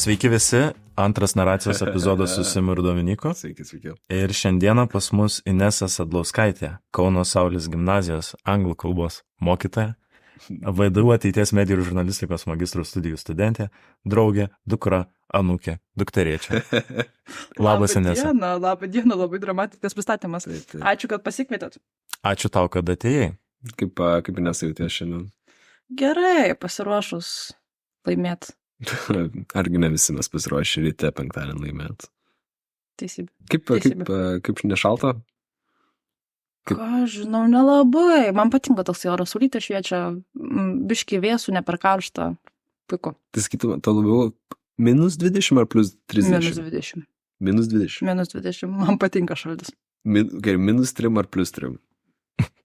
Sveiki visi, antras naracijos epizodas su Simu ir Dominiku. Sveiki. Ir šiandieną pas mus Inesa Sadlauskaitė, Kauno Saulės gimnazijos anglų kalbos mokytoja, VDU ateities medijų ir žurnalistikos magistrų studijų studentė, draugė, dukra, anūkė, dukterėčia. Labas, Inesa. Labą dieną, labai dramatiškas pristatymas. Ačiū, kad pasikvietėt. Ačiū tau, kad atėjai. Kaip Inesa jautės šiandien? Gerai, pasiruošus laimėt. Argi ne visi mes pasiruošę ryte penktadienį laimėt? Teisybė. Kaip nešalta? Ką žinau, nelabai. Man patinka toks oras, saulutė šviečia, biškį vėsų, ne per karštą. Puiku. Tai sakytum, to labiau -20 ar +30? -20. -20. -20. Man patinka šaltis. -3 ar +3?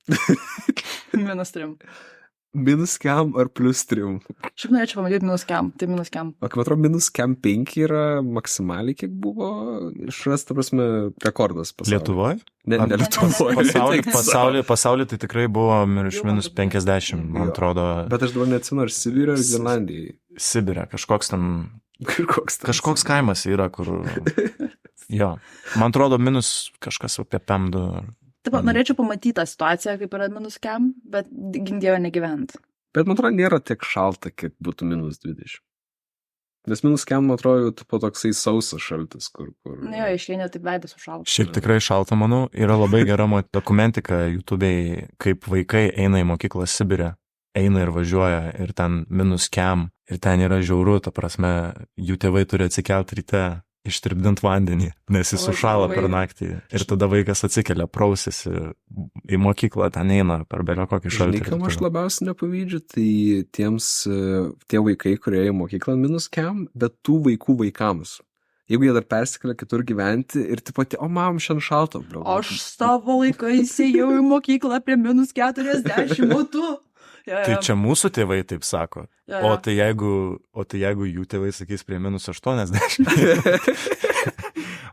-3. -3 ar +3? Šiaip norėčiau pamatyti -5, tai -5. O kaip atrodo, -5 yra maksimaliai, kiek buvo išrasta, prasme, rekordas pasaulyje. Lietuvoje? Ne Lietuvoje. Pasaulyje tai tikrai buvo iš -50, man atrodo. Bet aš dabar neatsimenu, ar Sibire, ar Grenlandijai. Sibire, kažkoks kaimas yra, kur... Jo, man atrodo, minus kažkas apie 5. Taip, norėčiau pamatyti tą situaciją, kaip yra -5, bet gink Dieve negyvent. Bet man atrodo, nėra tiek šalta, kiek būtų -20. Nes -5, man atrodo, po toksai sausas šaltis, kur... Jo, išeina taip veidas užšalta. Šiaip tikrai šalta, manau. Yra labai gera dokumentika YouTube'ai, kaip vaikai eina į mokyklą Sibire, eina ir važiuoja, ir ten -5, ir ten yra žiauru, ta prasme, jų tėvai turi atsikelti ryte, ištirpdint vandenį, nes jis sušala per naktį. Ir tada vaikas atsikelia, prausėsi į mokyklą, ten eina per belio kokį šaltį. Žinai, kam aš labiausiai nepavydžiu, tai tie vaikai, kurie į mokyklą -5, bet tų vaikų vaikams. Jeigu jie dar persikelia kitur gyventi ir taip pat, o mam, šiandien šalta, bro. Aš savo laikais ėjau į mokyklą prie -40, o tu... Tai čia mūsų tėvai taip sako. O tai jeigu jų tėvai sakys prie -80,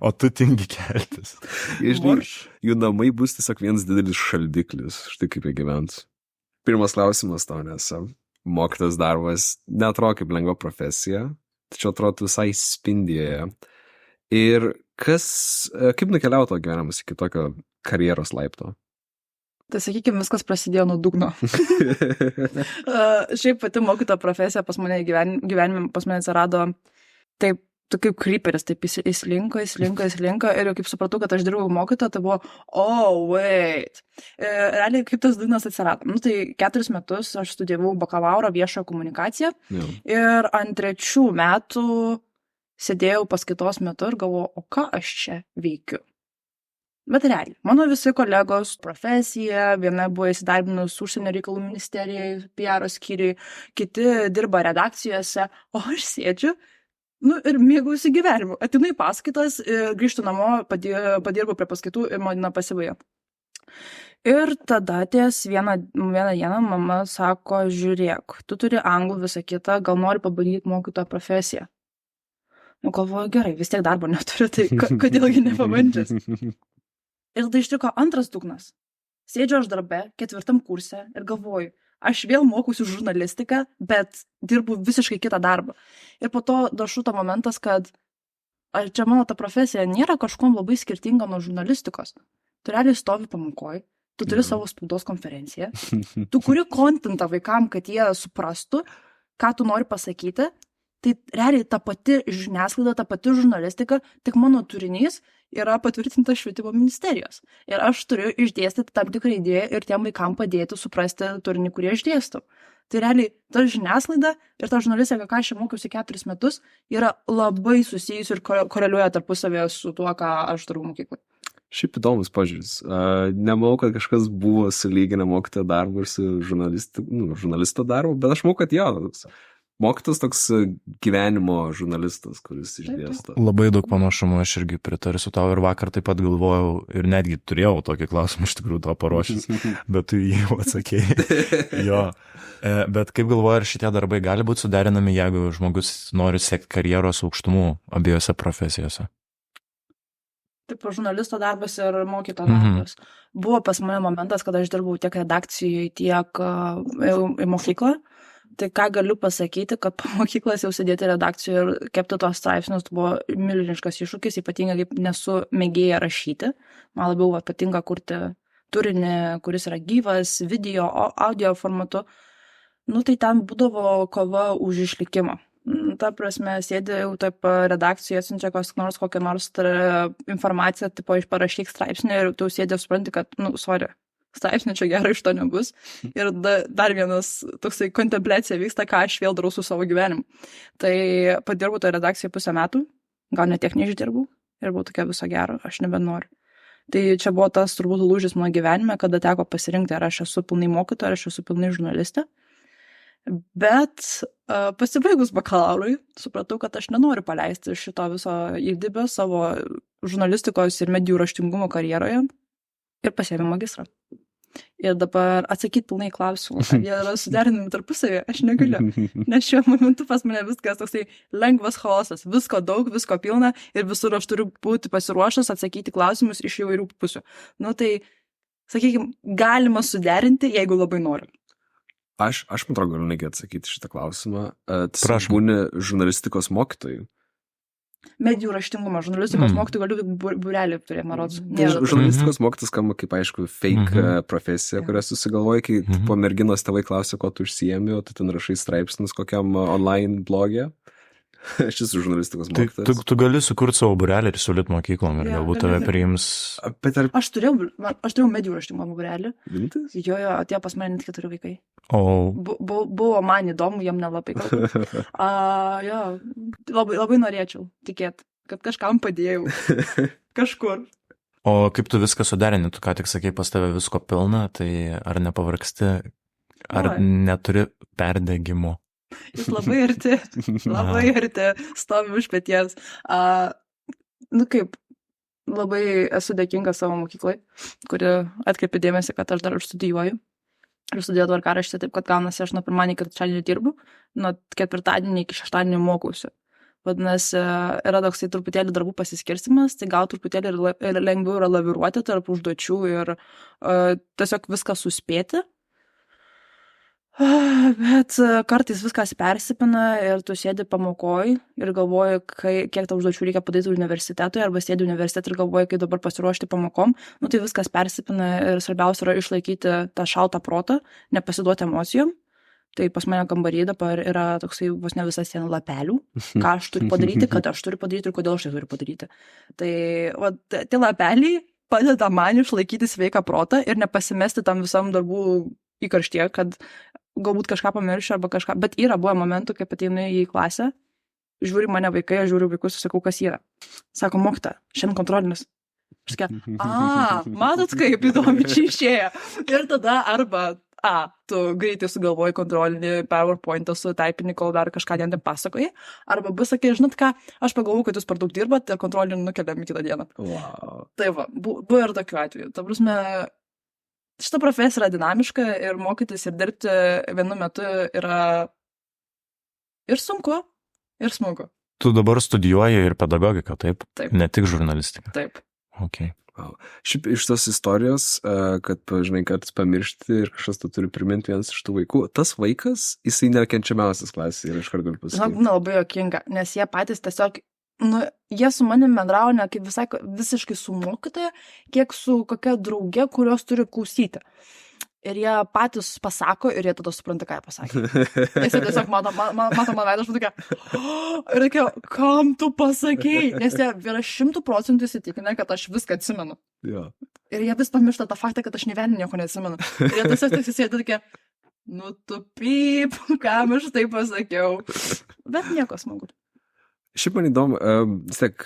o tu tingi keltis. Žinai, jų namai bus tiesiog vienas didelis šaldiklis. Štai kaip jie gyvens. Pirmas klausimas tau, nes mokytojas darbas neatrodo kaip lengva profesija, tačiau atrodo visai spindėje. Ir kaip nukeliavo tavo gyvenimas iki tokio karjeros laipto? Tai sakykime, viskas prasidėjo nuo dugno. Šiaip pati mokytojo profesija pas mane gyvenime pas mane atsirado taip, kaip kryperis, taip įslinko ir jau kaip supratau, kad aš dirbau mokytoją, tai buvo, wait. Realiai kaip tas dugnas atsirado. Tai 4 metus aš studijavau bakalauro viešojo komunikaciją ir ant 3 metų sėdėjau paskaitos metu ir galvojau, o ką aš čia veikiu. Bet realiai, mano visi kolegos profesija, viena buvo įsidarbinus užsienio reikalų ministerijai, PR skyriui, kiti dirba redakcijose, o aš sėdžiu ir mėgaujuosi gyvenimu. Atinu į paskaitas, grįžtu namo, padirbu prie paskaitų ir man pasibaigia. Ir tada ties vieną dieną mama sako, žiūrėk, tu turi anglų visą kitą, gal nori pabandyti mokytojo profesiją. Galvoju, gerai, vis tiek darbo neturiu, tai kodėlgi nepabandžias. Ir tada ištiko antras dugnas. Sėdžiu aš darbe, 4 kurse ir galvoju, aš vėl mokusiu žurnalistiką, bet dirbu visiškai kitą darbą. Ir po to dašuto momentas, kad čia mano ta profesija nėra kažkuom labai skirtinga nuo žurnalistikos. Tu realiai stovi pamokoj, tu turi savo spaudos konferenciją, tu kuri kontentą vaikam, kad jie suprastų, ką tu nori pasakyti. Tai realiai ta pati žiniasklaida, ta pati žurnalistika, tik mano turinys yra patvirtintas švietimo ministerijos. Ir aš turiu išdėstyti tam tikrą idėją ir tiem vaikam padėti suprasti turinį, kurį aš dėstau. Tai realiai ta žiniasklaida ir ta žurnalistika, ką aš mokiausi 4 metus, yra labai susijusi ir koreliuoja tarpusavėje su tuo, ką aš darau mokyklai. Šiaip įdomus požiūris. Nemanau, kad kažkas buvo sulyginę mokytojo darbą ir su žurnalisto darbu, bet aš manau, kad mokytas toks gyvenimo žurnalistas, kuris išdėsto. Labai daug panašumų, aš irgi pritarsiu tau ir vakar taip pat galvojau ir netgi turėjau tokį klausimą iš tikrųjų to paruošęs, bet tu jį jau atsakėjai. Jo. Bet kaip galvoju, ar šitie darbai gali būti suderinami, jeigu žmogus nori siekti karjeros aukštumų abiejose profesijose? Taip, žurnalisto darbas ir mokytojo darbas. Buvo pas mane momentas, kada aš dirbau tiek redakcijoje, tiek į mokyklą. Tai ką galiu pasakyti, kad po mokyklos jau sėdėti redakcijoje ir kepti tos straipsnius buvo milžiniškas iššūkis, ypatingai kaip nesu mėgėja rašyti. Man labiau patinka kurti turinį, kuris yra gyvas, video, audio formatu. Nu, tai ten būdavo kova už išlikimą. Ta prasme, sėdė jau taip redakcijoje, atsiunčia kokią nors informaciją, tipo parašyk straipsnį ir tu sėdė ir supranti, kad, straipsnį čia gerai iš to nebus. Ir dar vienas toksai kontempliacija vyksta, ką aš vėl darau su savo gyvenimu. Tai padirbau tą redakciją 5 metų, gal net tiek neišdirbau ir buvau tokia viso gero, aš nebenoriu. Tai čia buvo tas turbūt lūžis mano gyvenime, kada teko pasirinkti, ar aš esu pilnai mokytoja, ar aš esu pilnai žurnalistė. Bet pasibaigus bakalaurui, supratau, kad aš nenoriu paleisti šito viso įdirbio savo žurnalistikos ir medijų raštingumo karjeroje ir pasiėmiau magistrą. Ir dabar atsakyti pilnai klausimų, ar jie yra suderinami tarpusavėje, aš negaliu. Nes šiuo momentu pas mane viskas toksai lengvas chaosas, visko daug, visko pilna ir visur aš turiu būti pasiruošęs atsakyti klausimus iš įvairių pusių. Tai, sakykime, galima suderinti, jeigu labai noriu. Aš man atrodo, galiu negi atsakyti šitą klausimą. Prašau. Būni žurnalistikos mokytojai. Medijų raštingumo, žurnalistikos mokytojų galiu būrelį turėti, man rodos. Žurnalistikos mokytis skamba kaip, aišku, fake profesija, kurią susigalvoji, kai po merginos tėvai klausia, ko tu užsiemi, o tu ten rašai straipsnius kokiam online blogė. Aš esu žurnalistikos mokytojas. Tu gali sukurti savo būrelį ir siūlyti mokyklom ir galbūt tave priims. Aš turėjau medijų raštingumo būrelį. Rimtas? Jo, atėjo pas mane net 4 vaikai. Buvo man įdomu, jam nelabai galbūt. Labai norėčiau tikėti, kad kažkam padėjau. Kažkur. O kaip tu viską suderini, tu ką tik sakei, pas tave visko pilna, tai ar nepavargsti, ar neturi perdegimo? Jis labai arti, stovi už peties. Labai esu dėkinga savo mokyklai, kuri atkreipė dėmesį, kad aš dar studijuoju. Ir studijuoju tvarkaraštį taip, kad gaunasi aš nuo pirmadienio iki trečiadienio dirbu, nuo ketvirtadienio iki šeštadienio mokausi. Vadinasi, yra toksai truputėlį darbų pasiskirstimas, tai gal truputėlį ir lengviau yra laviruoti tarp užduočių ir tiesiog viską suspėti. Bet kartais viskas persipina ir tu sėdi pamokoj ir galvoji, kiek tau užduočių reikia padaryti universitetui, arba sėdi universitetui ir galvoji, kaip dabar pasiruošti pamokom. Tai viskas persipina ir svarbiausia yra išlaikyti tą šaltą protą, nepasiduoti emocijom. Tai pas mane kambarį dabar yra toksai vos ne visas sienų lapelių, ką aš turiu padaryti, kad aš turiu padaryti ir kodėl aš tai turiu padaryti. Tai tie lapeliai padeda man išlaikyti sveiką protą ir nepasimesti tam visam darbų įkarštyje, kad galbūt kažką pamiršiu arba kažką, bet yra buvo momentų, kai ateinu į klasę, žiūri mane vaikai, aš žiūriu vaikus ir sakau, kas yra. Sako, mokytoja, šiandien kontrolinis. Aš sakiau, matot, kaip įdomi čia išėjo. Ir tada arba, tu greitai sugalvoji kontrolinį PowerPoint'ą su taipinį, kol dar kažką ten pasakoji, arba bus, sakai, žinot ką, aš pagalvoju, kad jūs per daug dirbat ir kontrolinį nukeliam į kitą dieną. Wow. Tai buvo ir tokiu atveju. Ta prasme, šita profesija yra dinamiška ir mokytis ir dirbti vienu metu yra ir sunku, ir smagu. Tu dabar studijuoji ir pedagogiką, taip? Taip. Ne tik žurnalistiką? Taip. Okay. Wow. Šiaip iš tos istorijos, kad, žinai, kartais pamiršti ir kažkas tu turi priminti vienas iš tų vaikų, tas vaikas, jisai nekenčiamiausias klasėje ir iš karto galiu pasakyti. Būna labai juokinga, nes jie patys tiesiog jie su manim bendrauja ne kaip visiškai su mokytoja, kiek su kokia drauge, kurios turi klausyti. Ir jie patys pasako ir jie tada supranta, ką jie pasakė. Nes jie tiesiog mato man veidą, aš tokia, ir tokia, kam tu pasakėjai? Nes jie yra 100% įsitikinę, kad aš viską atsimenu. Ja. Ir jie vis pamiršta tą faktą, kad aš nevenį nieko neatsimenu. Ir jie tiesiog sėdi tokia, tu pyp, kam aš tai pasakiau. Bet nieko smagu. Šiaip man įdomu, vis tiek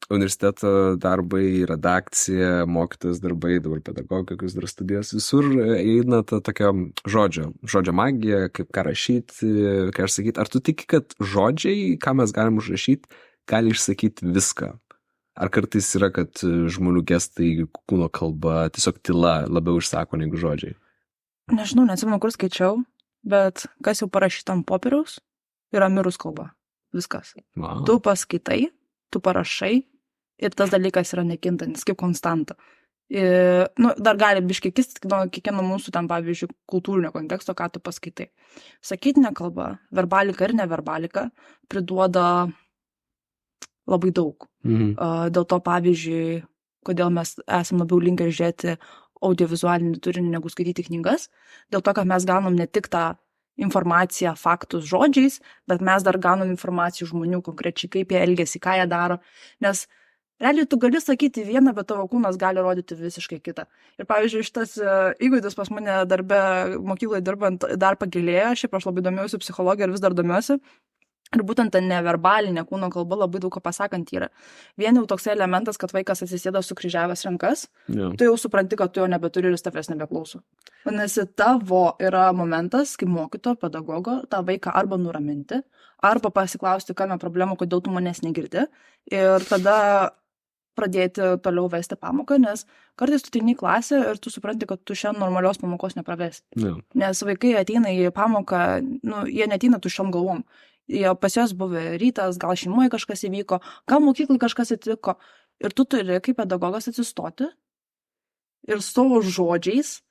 universiteto darbai, redakcija, mokytojas darbai, dabar pedagogikos dar studijos, visur eina ta tokia žodžio magija, kaip ką rašyti, ką aš sakyti. Ar tu tiki, kad žodžiai, ką mes galim užrašyti, gali išsakyti viską? Ar kartais yra, kad žmonių gestai, kūno kalba, tiesiog tyla labiau išsako negu žodžiai? Nežinau, neatsimenu, kur skaičiau, bet kas jau parašyta ant popieriaus, yra mirus kalba. Viskas. Wow. Tu paskaitai, tu parašai ir tas dalykas yra nekintantis, kaip konstanta. Dar gali biškai kisti nuo kiekvieno mūsų ten, pavyzdžiui, kultūrinio konteksto, ką tu paskaitai. Sakytinė kalba, verbalika ir neverbalika priduoda labai daug. Dėl to, pavyzdžiui, kodėl mes esame labiau linkę žiūrėti audiovizualinį turinį negu skaityti knygas, dėl to, kad mes gaunam ne tik tą informaciją, faktus žodžiais, bet mes dar gaunam informaciją žmonių konkrečiai, kaip jie elgiasi, ką jie daro, nes realiai tu gali sakyti vieną, bet tavo kūnas gali rodyti visiškai kitą. Ir pavyzdžiui, šitas įgūdis pas mane darbe, mokykloje dirbant, dar pagilėjo, šiaip aš labai domėjausi psichologiją ir vis dar domiuosi. Ir būtent ta neverbalinė kūno kalba labai daug ką pasakant yra. Vien jau toks elementas, kad vaikas atsisėda sukryžiavęs rankas, tu jau supranti, kad tu jo nebeturi ir jis tavęs nebeklauso. Vadinasi, tavo yra momentas, kaip mokytojo, pedagogo, tą vaiką arba nuraminti, arba pasiklausti, kame problema, kodėl tu manęs negirdi. Ir tada pradėti toliau vesti pamoką, nes kartais tu ateini į klasę ir tu supranti, kad tu šiandien normalios pamokos nepravesi. Nes vaikai ateina į pamoką, jie neateina tuščiom galvom. Pas juos buvo rytas, gal šeimoje kažkas įvyko, gal mokyklai kažkas atsitiko. Ir tu turi kaip pedagogas atsistoti ir savo žodžiais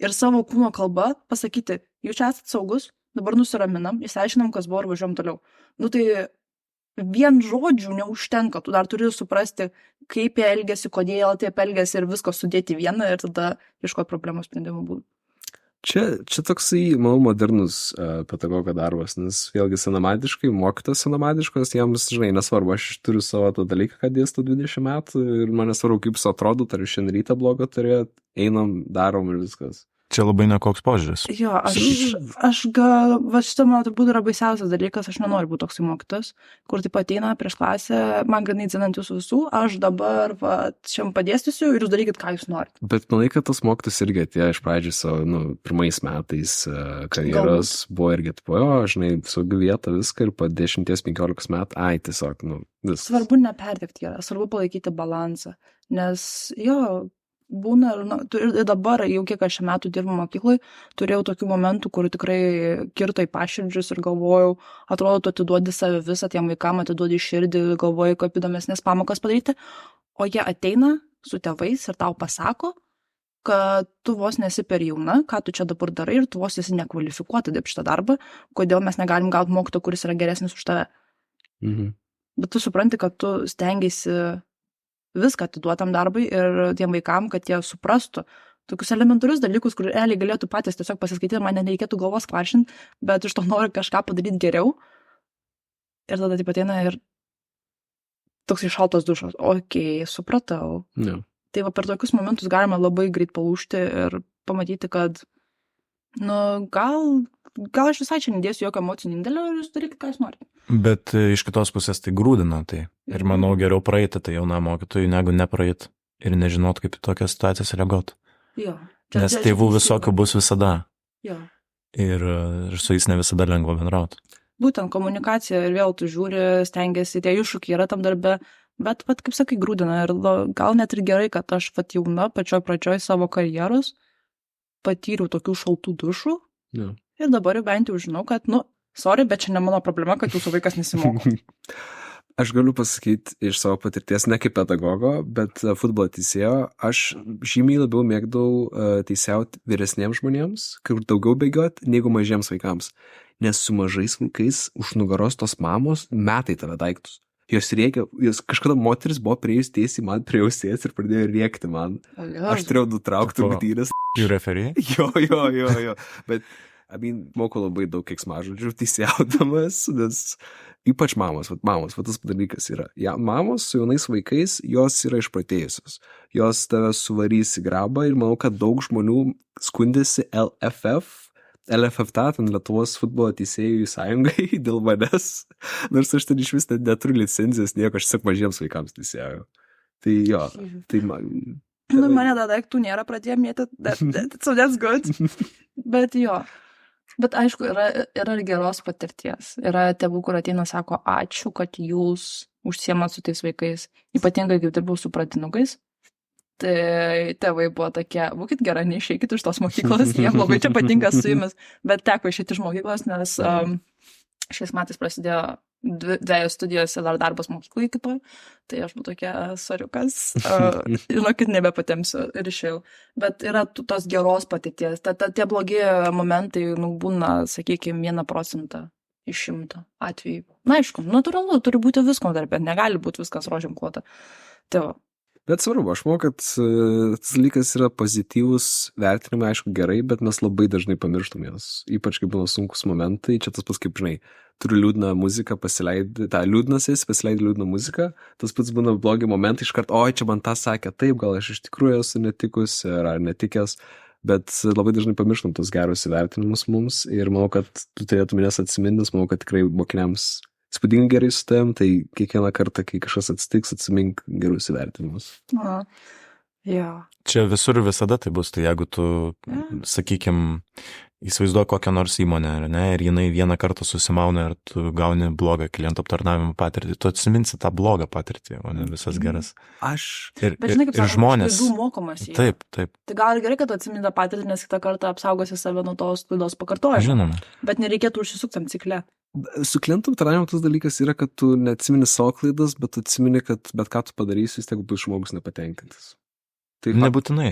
ir savo kūno kalba pasakyti, jūs čia esate saugus, dabar nusiraminam, išsiaiškinam, kas buvo ir važiuojam toliau. Tai vien žodžių neužtenka, tu dar turi suprasti, kaip jie elgesi, kodėl taip elgesi ir visko sudėti vieną ir tada ieškoti problemos sprendimo būdų. Čia toksai, manau, modernus pedagogo darbas, nes vėlgi senamadiškai, mokytas senamadiškas, jiems, žinai, nesvarbu, aš turiu savo tą dalyką, kad dėstu 20 metų ir man nesvarbu, kaip su atrodo, ar šiandien rytą blogą turėt, einam, darom ir viskas. Čia labai nekoks požiūris. Jo, aš gal, šitą man turbūt yra baisiausias dalykas, aš nenoriu būti toksai mokytas, kur taip ateina prieš klasę, man granai dzinant jūsų visų, aš dabar šiam padėstysiu ir jūs darykit, ką jūs norite. Bet manai, kad tas mokytas irgi atėjo iš pradžių savo, pirmais metais karjeros buvo irgi atpojo, žinai, saugi vieta viską ir po 10-15 metų, tiesiog, vis. Svarbu nepertekti, svarbu palaikyti balansą, nes būna, ir dabar, jau kiek aš metų dirbu mokyklai, turėjau tokių momentų, kur tikrai kirto į paširdžius ir galvojau, atrodo, tu atiduodi save visą, tiem vaikam atiduodi širdį, galvoju, kaip įdomesnės pamokas padaryti, o jie ateina su tėvais ir tau pasako, kad tu vos nesi per jauna, ką tu čia dabar darai ir tu vos esi nekvalifikuota dirbti šitą darbą, kodėl mes negalim gauti mokytojo, kuris yra geresnis už tave. Bet tu supranti, kad tu stengiasi viską atiduotam darbui ir tiem vaikam, kad jie suprastų tokius elementarius dalykus, kur realiai galėtų patys tiesiog pasiskaityti, man nereikėtų galvos kvaršinti, bet iš to noriu kažką padaryti geriau. Ir tada taip ateina ir toks šaltas dušas. Supratau. Tai per tokius momentus galima labai greit palūžti ir pamatyti, kad gal aš visai čia nedėsiu jokio emocinio indėlio ir jūs darykite, ką jūs norite. Bet iš kitos pusės tai grūdina tai. Ir manau, geriau praeiti tai jaunam mokytojui, negu nepraeit ir nežinot, kaip į tokias situacijas reaguoti. Nes tėvų visokių bus visada. Ir su jais ne visada lengva bendrauti. Būtent komunikacija ir vėl tu žiūri, stengiasi, tie iššūkiai yra tam darbe, bet kaip sakai, grūdina. Ir gal net ir gerai, kad aš jauna, pačioj pradžioj savo karjeros patyriau tokių šaltų dušų. Ir dabar jau bent jau žinau, kad, sorry, bet čia ne mano problema, kad jūsų vaikas nesimoko. Aš galiu pasakyti iš savo patirties, ne kaip pedagogo, bet futbolo teisėjo, aš žymiai labiau mėgdavau teisėjauti vyresniems žmonėms, kur daugiau bėgiot, negu mažiems vaikams. Nes su mažais vaikais už nugaros tos mamos metai tave daiktus. Jos kažkada moteris buvo prieėjus tiesiai man prie ausies ir pradėjo rėkti man. Aš turėjau nutraukti rungtynes. Jų referijai? Jo. Bet moku labai daug keiksmažodžių teisėjaudamas, nes ypač mamos, tas dalykas yra. Mamos su jaunais vaikais, jos yra išprotėjusios. Jos tave suvarys į grabą ir manau, kad daug žmonių skundėsi LFF, ten Lietuvos futbolo teisėjų sąjungai dėl manęs, nors aš ten iš vis neturiu licenzijos nieko, aš tik mažiems vaikams teisėjau. Tai jo, tai man... mane dar daiktų nėra pradėję mėti, so that's good. Bet jo. Bet aišku, yra geros patirties. Yra tėvų, kur ateina, sako, ačiū, kad jūs užsiemat su tais vaikais. Ypatingai, kaip dirbau su pratinukais. Tai tėvai buvo tokie, būkit gerai, neišeikit iš tos mokyklos, jiems labai čia patinka su jumis. Bet teko išeiti iš mokyklos, nes šiais metais prasidėjo dviejos studijos ir dar darbas mokyklai kitoj, tai aš buvau tokia soriukas, žinokit, nebepatemsiu ir išėjau. Bet yra tos geros patirties, tie blogi momentai, būna, sakykime, 1% iš 100 atvejų. Na, aišku, natūralu, turi būti visko dar, bet negali būti viskas rožėm klota. Tai va. Bet svarbu, aš manau, kad tas dalykas yra pozityvus vertinimai, aišku, gerai, bet mes labai dažnai pamirštam jas. Ypač, kai būna sunkus momentai, čia tas pats, kaip žinai, turiu liūdną muziką, pasileidai liūdną muziką, tas pats būna blogi momentai, iškart, oi, čia man tą sakė, taip, gal aš iš tikrųjų esu netikus ar netikęs, bet labai dažnai pamirštam tos gerus įvertinimus mums ir manau, kad tu turėtum jas atsimintis, manau, kad tikrai mokiniams spūdingai gerai su tavim, tai kiekvieną kartą, kai kažkas atsitiks, atsimink gerus įvertinimus. Ja. Čia visur visada tai bus, tai jeigu tu, sakykim, įsivaizduoji kokią nors įmonę, ne, ir jinai vieną kartą susimauna ir tu gauni blogą klientų aptarnavimo patirtį, tu atsiminsi tą blogą patirtį, o ne visas geras. Bet žinai, kaip ir žmonės. Mokomasi. Taip. Tai gal gerai, kad atsimini tą patirtį, nes kitą kartą apsaugosi save nuo tos klaidos pakartojimo. Žinoma. Bet nereikėtų užsisukti tam cikle. Su klientų aptarnavimu tas dalykas yra, kad tu neatsimini savo klaidas, bet tu atsimini, kad bet ką tu padarysi, vis tiek bus žmogus nepatenkintas. Tai nebūtinai.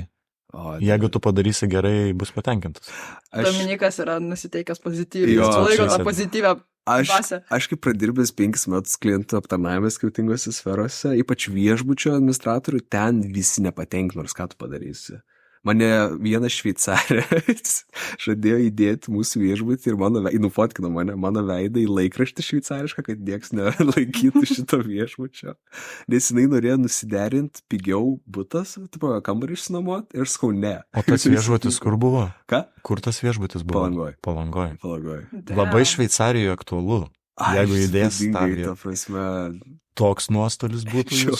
Jeigu tu padarysi gerai, bus patenkintas. Dominikas yra nusiteikęs pozityviai. Jis laiko tą pozityvę dvasią. Aš kaip pradirbęs 5 metus klientų aptarnavime skirtingose sferose, ypač viešbučio administratorių, ten visi nepatenkina, nors ką tu padarysi. Mane vienas šveicaris žadėjo įdėti mūsų viešbutį ir nufotkino mano veidą į laikraštį šveicarišką, kad nieks nelaikytų šito viešbučio. Nes jinai norėjo nusiderinti pigiau butas, kambarį išsinuomoti ir sakau ne. O tas viešbutis kur buvo? Ką? Kur tas viešbutis buvo? Palangoj. Labai Šveicarijoje aktualu. Jeigu įdės tą vietą. Prasme, toks nuostolis būtų.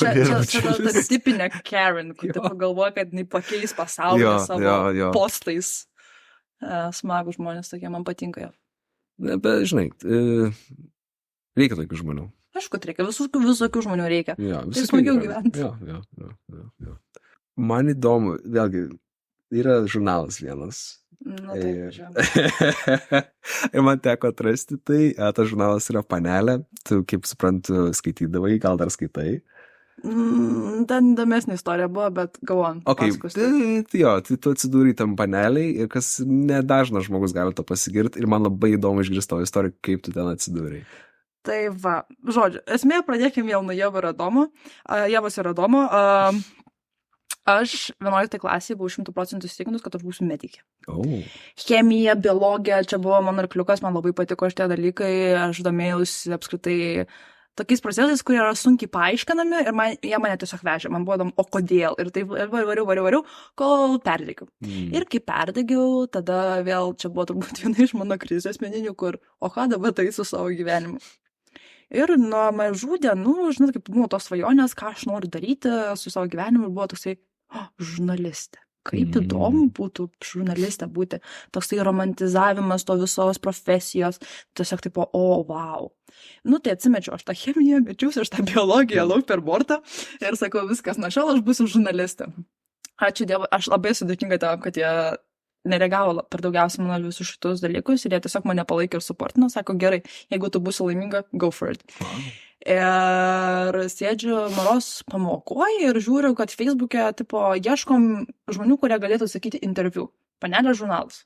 Čia ta tipinė Karen, kur tu pagalvoja, kad jinai pakeis pasaulį savo postais. Smagų žmonės tokie, man patinka jo. Bet, žinai, reikia tokių žmonių. Aišku, reikia, visokių žmonių reikia. Tai smagiau gyventi. Jo. Man įdomu, vėlgi, yra žurnalas vienas. Ir man teko atrasti tai, tas žurnalas yra Panelė, tu kaip suprantu skaitydavai, gal dar skaitai? Ten įdomesnė istorija buvo, bet galvon. Tai tu atsidūrei tam Paneliai ir kas nedažnas žmogus gali to pasigirti ir man labai įdomu išgirsti tavo istoriją, kaip tu ten atsidūrei. Tai va, žodžiu, esmė pradėkime jau nuo Ievos ir Adomo. Aš 11 klasėje buvau 100% įsitikinus, kad aš būsiu medikė. Chemija, biologija, čia buvo mano arkliukas, man labai patiko šitie dalykai, aš domėjausi apskritai tokiais procesais, kurie yra sunkiai paaiškinami ir jie mane tiesiog vežė, man buvo o kodėl, ir taip variau, kol perdegiau. Ir kai perdegiau, tada vėl čia buvo turbūt viena iš mano krizių asmeninių, kur, o ką dabar tai su savo gyvenimu. Ir nuo mažų dienų, žinot, kaip buvo tos svajonės, ką aš noriu daryti su savo gyvenimu, ir buvo toksai, žurnalistė. Kaip įdomu būtų žurnalistė būti. Toksai romantizavimas to visos profesijos. Tiesiog taip, wow. Tai atsimečiau, aš tą chemiją mečiausi, aš tą biologiją lauk per bortą ir sakau, viskas, nuo šiol aš būsiu žurnalistė. Ačiū Dievui, aš labai sudėkinga tam, kad jie nereagavo per daugiausiai mano visus šitus dalykus ir jie tiesiog mane palaikė ir suportino, sako, gerai, jeigu tu būsi laiminga, go for it. Ir sėdžiu maros pamokoje ir žiūriu, kad Facebook'e, ieškom žmonių, kurie galėtų sakyti interviu. Panelė žurnalas.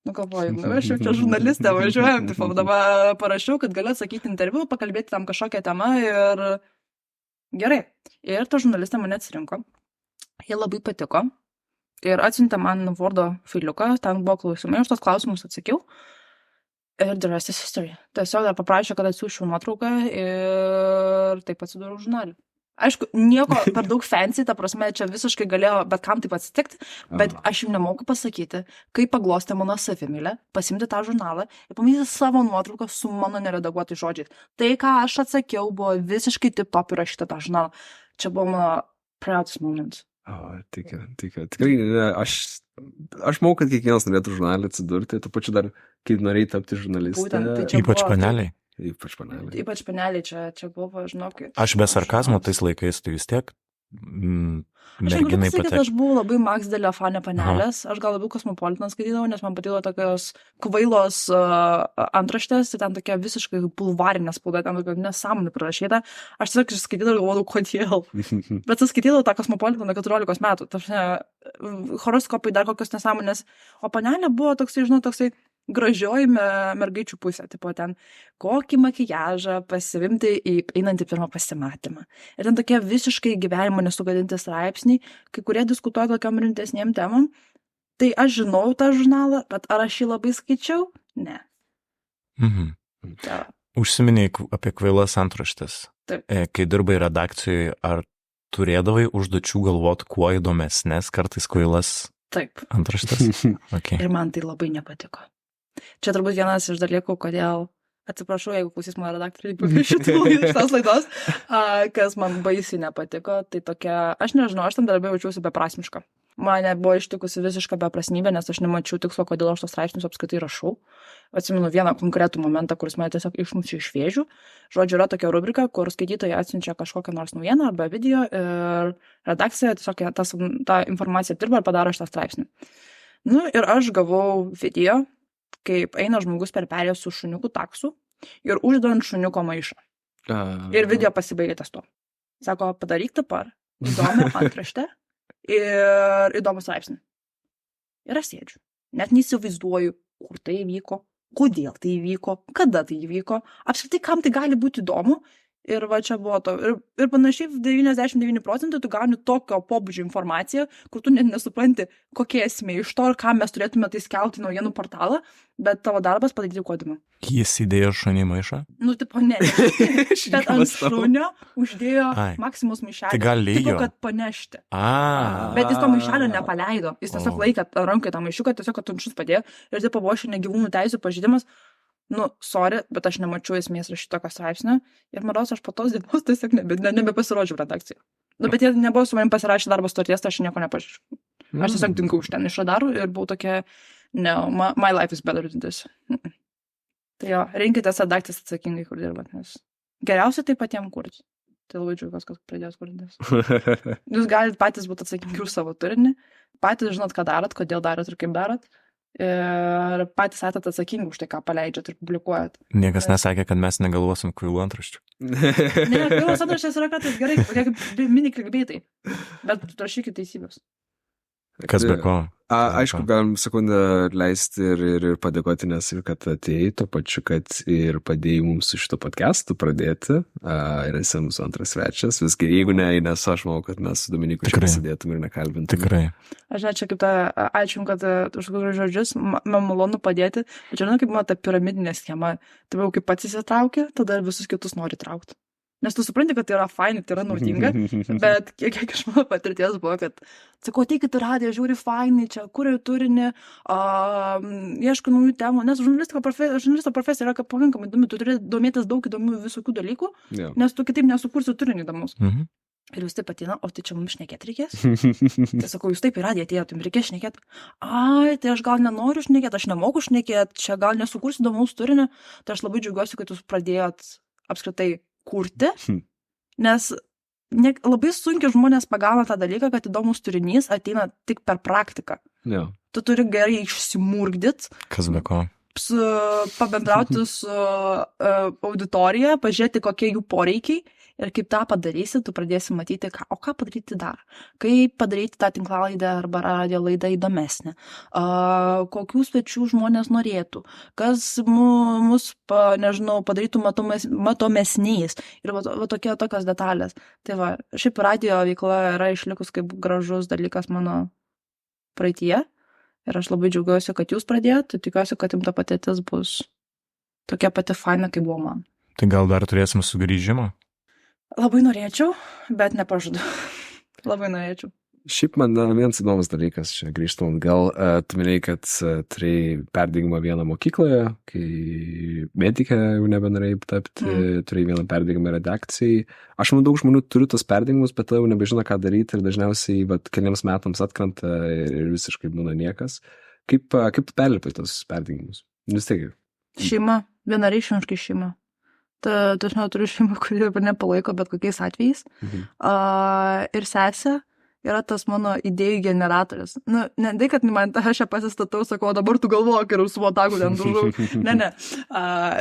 Galvoju, aš jau čia žurnalistė, važiuojam, dabar parašiau, kad galiu atsakyti interviu, pakalbėti tam kažkokią temą ir gerai. Ir ta žurnalistė mane atsirinko. Jie labai patiko. Ir atsiuntė man Wordo failiuką, ten buvo klausimai, aš tos klausimus atsakiau. Ir the rest is history. Tiesiog dar paprašė, kad atsiųsčiau nuotrauką ir taip atsidūriau žurnalį. Aišku, nieko per daug fancy, ta prasme, čia visiškai galėjo bet kam taip atsitikti, bet aš jums nemoku pasakyti, kaip paglostė mano savimylę, pasimti tą žurnalą ir pamatyti savo nuotrauką su mano neredaguotais žodžiais. Tai, ką aš atsakiau, buvo visiškai tip-top įrašyta tą žurnalą. Čia buvo mano proudest moment. Tikiu. Tikrai, aš manau, kad kiekvienas norėtų žurnalį atsidurti, tu pačiu dar, kaip norėjai tapti žurnalistė. Ypač Paneliai. Ypač Paneliai. Ypač Paneliai, čia buvo, žinok. Aš be sarkazmo tais laikais, tai vis tiek Aš negaliu pasakyti, kad aš buvau labai Max Delio fanė panelės, aš gal labiau Cosmopolitan skaitydavau, nes man patiko tokios kvailos antraštės, tai ten tokia visiškai bulvarinė spauda, ten tokia nesąmonė prirašyta. Aš tiesiog skaitydavau ir galvodavau, kodėl. Bet skaitydavau tą Cosmopolitan 14 metų, horoskopai dar kokios nesąmonės, o panelė buvo toksai, žinau, toksai gražioji mergaičių pusė, tipo ten kokį makijažą pasivimti einant į pirmą pasimatymą. Ir ten tokie visiškai gyvenimo nesugadinti straipsniai, kai kurie diskutuoja tokiam rimtesniem temam. Tai aš žinau tą žurnalą, bet ar aš jį labai skaičiau? Ne. Užsiminėjai apie kvailas antraštės. Taip. Kai dirbai redakcijoje, ar turėdavai užduočių galvoti, kuo įdomesnės kartais kvailas Taip. Antraštės? Okay. Ir man tai labai nepatiko. Čia turbūt vienas iš dalykų, kodėl, atsiprašau, jeigu klausys mano redaktoriai šitos laidos, kas man baisiai nepatiko, tai tokia, aš nežinau, aš tam darbė jaučiausi beprasmiška. Mane buvo ištikusi visiška beprasmybė, nes aš nemačiau tikslo, kodėl aš tos straipsnius apskritai rašau. Atsimenu vieną konkretų momentą, kuris mane tiesiog išmušė iš vėžių. Žodžiu, yra tokia rubrika, kur skaitytojai atsiunčia kažkokią nors naujieną arba video ir redakcija tiesiog tą informaciją dirba ir padaro šitą straipsnį. Nu ir aš gavau video, kaip eina žmogus per perėją su šuniuku taksu ir uždant šuniuko maišą. Ir video pasibaigė ties to. Sako, padaryk dabar įdomią antraštę ir įdomų straipsnį. Ir aš sėdžiu. Net neįsivaizduoju, kur tai įvyko, kodėl tai įvyko, kada tai įvyko, apskritai kam tai gali būti įdomu. Ir va čia buvo to. Ir panašiai 99% tu gauni tokio pobūdžio informaciją, kur tu net nesupranti, kokie esmė iš to ir ką mes turėtume tai skelbti naujienų portalą, bet tavo darbas padaryti kuo įdomiau. Jis įdėjo šunį maišą? Nu, tipo, ne. Bet ant šunio uždėjo Maximus maišelį. Tai gal lyjo? Tipo, kad panešti. Bet jis to maišelio nepaleido. Jis tiesiog laikė rankai tą maišiuką, tiesiog kad tunšus padėjo. Ir tai buvo šiandien gyvūnų teisų pažeidimas. Nu, sorry, bet aš nemačiau esmės rašyti tokio straipsnio ir maros aš po tos dienos tiesiog nebepasirodžiau redakcijai. Nu, bet jie nebuvo su manim pasirašę darbo sutarties, tai aš nieko nepažiūrėjau. Aš tiesiog dingau iš ten iš radarų ir buvau tokia, no, my life is better than this. Tai jo, rinkitės redakcijas atsakingai, kur dirbat, nes geriausia tai patiems kurti. Tai labai džiaugiuosi, kad pradėjęs kurtis. Jūs galite patys būti atsakingi už savo turinį, patys žinot, ką darot, kodėl darot ir kaip darot. Ir patys esate atsakingi už tai, ką paleidžiat ir publikuojat. Niekas nesakė, kad mes negalvosim kvailų antraščių. Ne, kvailos antraštės yra kartais gerai, tokie kaip mini clickbaitai, bet rašykit teisybės. Kas be ko? Aišku, galim sekundę leisti ir padėkoti, nes ir kad atėjai, to pačiu, kad ir padėjai mums su šito podcastu pradėti. Ir esi mūsų antras svečias. Visgi, jeigu ne, nes aš manau, kad mes su Dominiku čia pasidėtum ir nekalbintum. Tikrai. Aš čia kaip ačiū jums, kad už kokius žodžius, man malonu padėti. Bet žinau, kaip man ta piramidinė schema. Tai jau kaip pats įsitraukia, tada visus kitus nori traukti. Nes tu supranti, kad tai yra fainai, tai yra naudinga, bet kiek iš mano patirties buvo, kad sakau, ateikit į radiją, žiūri fainai, čia kuriu turinį, ieško naujų temų, nes žurnalisto profesija yra pakankamai įdomi, tu turi domėtis daug įdomių visokių dalykų, nes tu kitaip nesukursi turinį įdomus. Ir jūs taip ateina, o tai čia mums šnekėti reikės? Tai sakau, jūs taip į radiją atėjot, jums reikės šnekėti. Tai aš gal nenoriu šnekėti, aš nemoku šnekėti, čia gal nesukursi įdomaus turinį, tai aš labai džiaugiuosi, kad jūs pradėjot apskritai kurti, nes labai sunkiai žmonės pagauna tą dalyką, kad įdomus turinys ateina tik per praktiką. Tu turi gerai išsimurgdyti. Kas be ko? Pabendrauti su auditorija, pažiūrėti, kokie jų poreikiai ir kaip tą padarysi, tu pradėsi matyti, ką padaryti dar, kaip padaryti tą tinklalaidę arba radio laidą įdomesnę, kokių svečių žmonės norėtų, kas mus, nežinau, padarytų matomesniais ir va tokios detalės. Tai va, šiaip radio veikla yra išlikus kaip gražus dalykas mano praeityje. Ir aš labai džiaugiuosi, kad jūs pradėjot, tai tikiuosi, kad jums ta patirtis bus tokia pati faina, kaip buvo man. Tai gal dar turėsim sugrįžimą? Labai norėčiau, bet nepažadu. Labai norėčiau. Šiaip man vienas įdomus dalykas, čia grįžtant, gal tu minėjai, kad turėjai perdegimą vieną mokykloje, kai medikė jau nebenorėjai tapti, turėjai vieną perdegimą redakcijai. Aš manau, daug žmonių turi tos perdegimus, bet jau nebežino, ką daryti ir dažniausiai keliams metams atkrenta ir visiškai būna niekas. Kaip tu perlipai tos perdegimus? Vis tiek. Šeima, vienareikšmiškai šeima. Turiu šeimą, kuri mane palaiko bet kokiais atvejais. Ir sesė yra tas mano idėjų generatorius. Nu, ne tai, kad man aš ją pasistatau, sakau, dabar tu galvok ir su botagu ten dužau. Ne.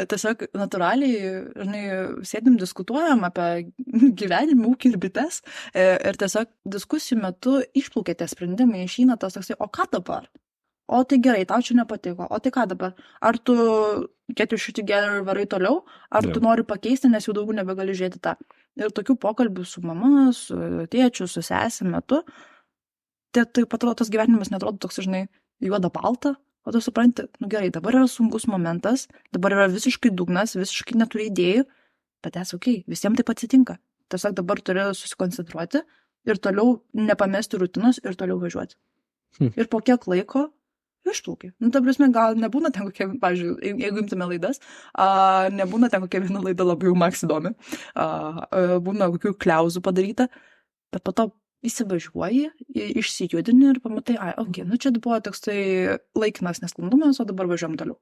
Tiesiog natūraliai, žinai, sėdim, diskutuojam apie gyvenimą, ūkį ir bites. Ir tiesiog diskusijų metu išplaukia tie sprendimai, išeina tas toksai, o ką dabar? O tai gerai, tau čia nepatiko, o tai ką dabar? Ar tu get your shit together ir varai toliau, ar tu nori pakeisti, nes jau daugiau nebegali žiūrėti tą. Ir tokių pokalbių su mama, su tėčiu, su sesė metu, tai atrodo, tas gyvenimas netrodo toks, žinai, juoda balta, o tu supranti, nu gerai, dabar yra sunkus momentas, dabar yra visiškai dugnas, visiškai neturi idėjų, bet okay, visiems taip atsitinka. Tiesiog dabar turi susikoncentruoti ir toliau nepamesti rutinos ir toliau važiuoti. Ir po kiek laiko išplaukia. Nu, ta prasme, gal nebūna ten kokia, pavyzdžiui, jeigu imtume laidas, nebūna ten kokia viena laida labai jau maks įdomi, būna kokių kliauzų padaryta, bet po to įsivažiuoji, išsijudini ir pamatai, nu čia buvo toksai laikinas nesklandumas, o dabar važiuojam toliau.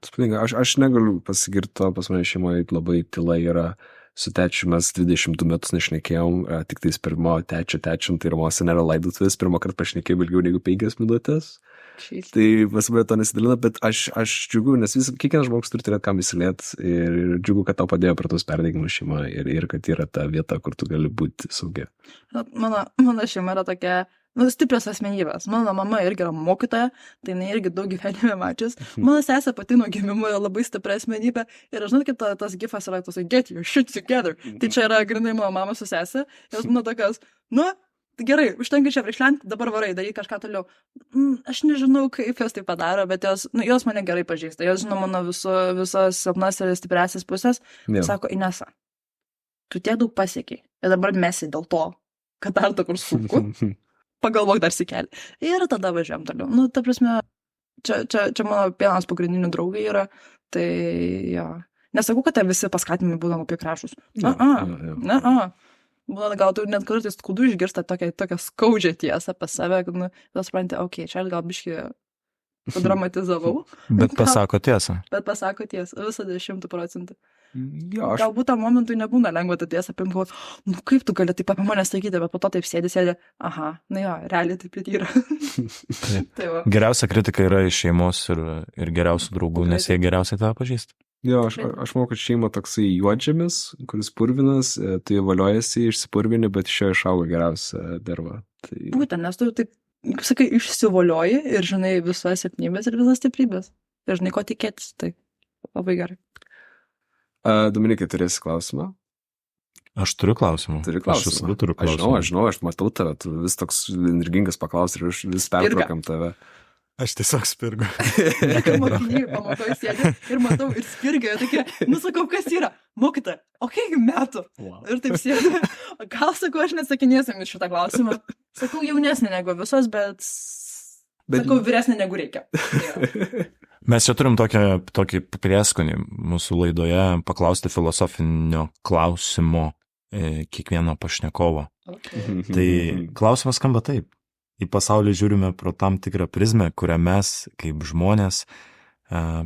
Spūdinga, aš negaliu pasigirti to, pas mane šeimoje labai tyla yra. Su tečiu mes 22 metus nešnekėjom, tik tais pirmo tečiant, tai Romose nėra laidotuvės, pirmą kartą pašnekėjau ilgiau negu 5 minutės. Tai pas mane to nesidalina, bet aš džiugu, nes kiekvienas žmogus turi turėti kam įsilėti ir džiugu, kad tau padėjo per tos perdėgymus šeima ir kad yra ta vieta, kur tu gali būti saugi. Mano šeima yra tokia, stiprios asmenybės. Mano mama irgi yra mokytoja, tai jinai irgi daug gyvenime mačius. Mano sesė pati nuo gimimo yra labai stipri asmenybė ir aš žinau, kaip tas gifas yra tas get your shit together. Tai čia yra grinai mano mama su sesė. Jos būna tokios, gerai, užtenka čia priešlenti, dabar varai, daryk kažką toliau. Aš nežinau, kaip jos tai padaro, bet jos mane gerai pažįsta. Jos žino mano visos silpnas ir stipriasis pusės. Sako, Inesa, tu tiek daug pasiekiai ir dabar mesi dėl to, kad dar dabar sunku. Pagalvok dar sikelį. Ir tada važiuojam toliau. Nu, ta prasme, čia mano vienas pagrindinių draugai yra, tai jo. Nesakau, kad visi paskatinimai būna apie krašus. Būna, gal tu net kartais skaudu išgirsta tokią skaudžią tiesą apie save, kad, tu supranti, čia gal biškį padramatizavau. Bet pasako tiesą. Visada 100%. Galbūt tam momentui nebūna lengva tą tiesą apimti, kaip tu gali taip apie mane sakyti, bet po to taip sėdi, realiai taip yra. Geriausia kritika yra iš šeimos ir geriausių draugų, nes jie geriausiai tave pažįsta. Jo, aš manau, kad šeima toksai juodžemis, kuris purvinas, tai valiojasi, išsipurvini, bet iš jo išauga geriausia derva. Būtent, nes tu taip, sakai, išsivolioji ir žinai visas silpnybės ir visas stiprybės. Ir žinai, ko tikėtis, tai labai gerai. Dominikai, turėsi klausimą? Aš turiu klausimą. Aš visada turiu klausimą. Aš žinau, aš matau tave, tu vis toks energingas paklausi ir aš vis pertraukam tave. Aš tiesiog spirgu. Mokiniai pamokoj sėdė ir matau ir spirga, tokia, sakau, kas yra? Mokytoja, kiek metų? Wow. Ir taip sėdė. Gal sakau, aš nesakinėsiu šitą klausimą. Sakau, jaunesnė negu visos, bet sakau, vyresnė negu reikia. Mes čia turim tokį prieskonį mūsų laidoje paklausti filosofinio klausimo kiekvieno pašnekovo. Okay. Tai klausimas skamba taip. Į pasaulį žiūrime pro tam tikrą prizmę, kurią mes, kaip žmonės,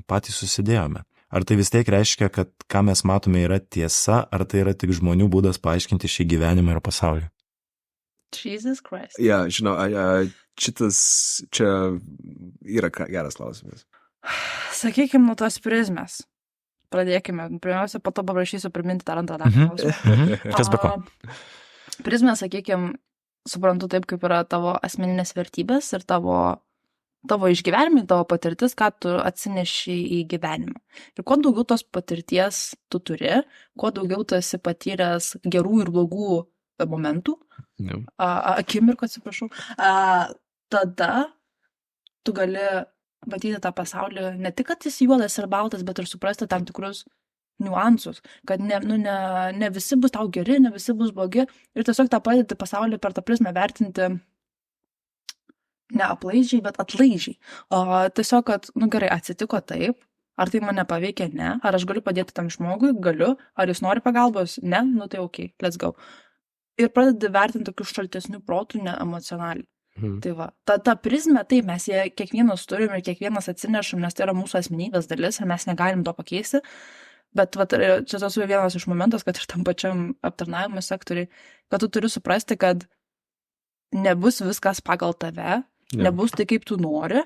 patys susidėjome. Ar tai vis tiek reiškia, kad ką mes matome yra tiesa, ar tai yra tik žmonių būdas paaiškinti šį gyvenimą ir pasaulį? Jesus Christ. Žinau, čia yra geras klausimas. Sakykime, nuo tos prizmės. Pradėkime. Pirmiausia, po to paprašysiu priminti tą antrą klausimą. Kas be ko? Prizmė, sakykime, suprantu taip, kaip yra tavo asmeninės vertybės ir tavo išgyvenimai, tavo patirtis, ką tu atsineši į gyvenimą. Ir kuo daugiau tos patirties tu turi, kuo daugiau tu esi patyręs gerų ir blogų momentų, akimirkų, atsiprašau, tada tu gali matyti tą pasaulį, ne tik, kad jis juodas ir baltas, bet ir suprasti tam tikrus niuansus, kad ne visi bus tau geri, ne visi bus blogi ir tiesiog tą padėti pasaulį per tą prizmę vertinti ne aplaidžiai, bet atlaidžiai. Tiesiog, kad, gerai, atsitiko taip, ar tai mane paveikia, ne, ar aš galiu padėti tam žmogui, galiu, ar jis nori pagalbos, ne, tai okay, let's go. Ir pradedi vertinti tokių šaltesnių protų, ne emocionaliai. Tai va, ta prizmė, tai mes ją kiekvienas turime ir kiekvienas atsinešam, nes tai yra mūsų asmenybės dalis ir mes negalim to pakeisti, Bet čia tas vienas iš momentas, kad ir tam pačiam aptarnavimo sektoriai, kad tu turi suprasti, kad nebus viskas pagal tave, nebus tai, kaip tu nori,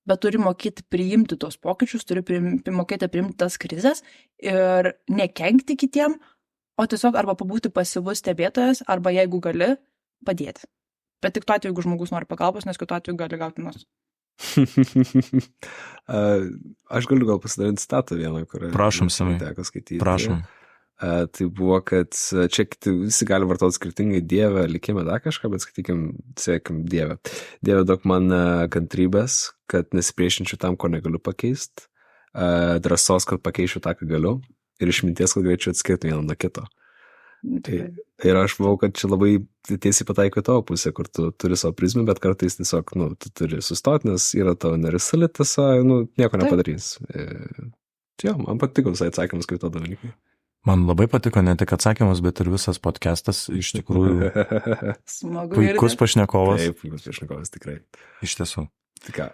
bet turi mokėti priimti tos pokyčius, turi mokėti priimti tas krizės ir nekenkti kitiem, o tiesiog arba pabūti pasyvus stebėtojas, arba jeigu gali, padėti. Bet tik tuo atveju, jeigu žmogus nori pagalbos, nes kitu atveju gali gauti nuos. Aš galiu gal pasidalinti citatą vieną, kurią Prašom, Simai. teko skaityti. Prašom. Tai buvo, kad čia visi gali vartoti skirtingai Dievą, likimą, dar kažką, bet siekim Dievą. Dieve, duok man kantrybės, kad nesipriešinčiau tam, ko negaliu pakeisti, drąsos, kad pakeičiau tą, ką galiu, ir išminties, kad galėčiau atskirti vieną nuo kito. Ir aš buvau, kad čia labai tiesiai pataiko tavo pusę, kur tu turi savo prizmę, bet kartais tiesiog, tu turi sustoti, nes yra tavo nerisali tiesa, nieko nepadarys. Jo, man patiko visai atsakymus, kaip to dalykai. Man labai patiko ne tik atsakymas, bet ir visas podcastas, iš tikrųjų. Smagu. Puikus pašnekovas. Taip, puikus pašnekovas, tikrai. Iš tiesų. Tai ką,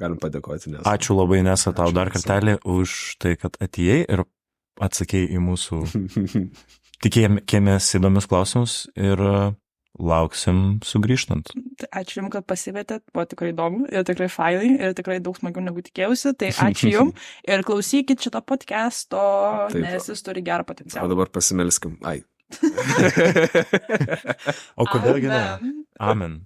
galim padėkoti, nes... Ačiū labai, Nesa, tau dar kartelį už tai, kad atėjai ir atsakėjai į mūsų tikėjomės įdomius klausimus ir lauksim sugrįžtant. Ačiū Jums, kad pasivietėt, buvo tikrai įdomu ir tikrai failai ir tikrai daug smagiau negu tikėjausi, tai ačiū Jums ir klausykit šito podcasto, nes jis turi gerą potencialą. O dabar pasimelskim. Ai. O kodėlgi ne? Amen.